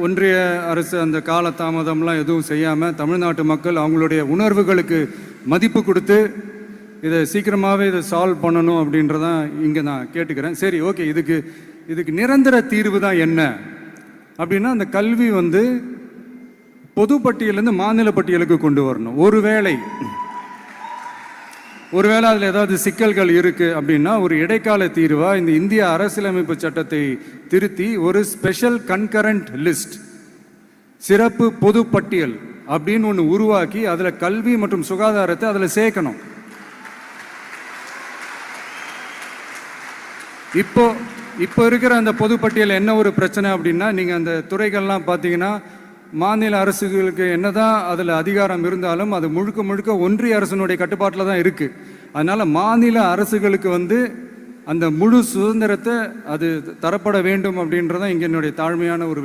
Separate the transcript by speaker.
Speaker 1: ஒன்றிய அரசு அந்த கால தாமதம்லாம் எதுவும் செய்யாமல் தமிழ்நாட்டு மக்கள் அவங்களுடைய உணர்வுகளுக்கு மதிப்பு கொடுத்து இதை சீக்கிரமாகவே இதை சால்வ் பண்ணணும் அப்படின்றதான் இங்கே நான் கேட்டுக்கிறேன். சரி, ஓகே, இதுக்கு நிரந்தர தீர்வு தான் என்ன அப்படின்னா, அந்த கல்வி பொது பட்டியலேருந்து மாநில பட்டியலுக்கு கொண்டு வரணும். ஒருவேளை அதில் ஏதாவது சிக்கல்கள் இருக்குது அப்படின்னா ஒரு இடைக்கால தீர்வாக இந்த இந்திய அரசியலமைப்பு சட்டத்தை திருத்தி ஒரு ஸ்பெஷல் கன்கரண்ட் லிஸ்ட், சிறப்பு பொது பட்டியல் அப்படின்னு ஒன்று உருவாக்கி அதில் கல்வி மற்றும் சுகாதாரத்தை அதில் சேர்க்கணும். இப்போ இருக்கிற அந்த பொதுப்பட்டியல் என்ன ஒரு பிரச்சனை அப்படின்னா, நீங்கள் அந்த துறைகள்லாம் பார்த்தீங்கன்னா மாநில அரசுகளுக்கு என்னதான் அதில் அதிகாரம் இருந்தாலும் அது முழுக்க ஒன்றிய அரசினுடைய கட்டுப்பாட்டில் தான் இருக்குது. அதனால் மாநில அரசுகளுக்கு அந்த முழு சுதந்திரத்தை அது தரப்பட வேண்டும் அப்படின்றதான் இங்கே என்னுடைய தாழ்மையான ஒரு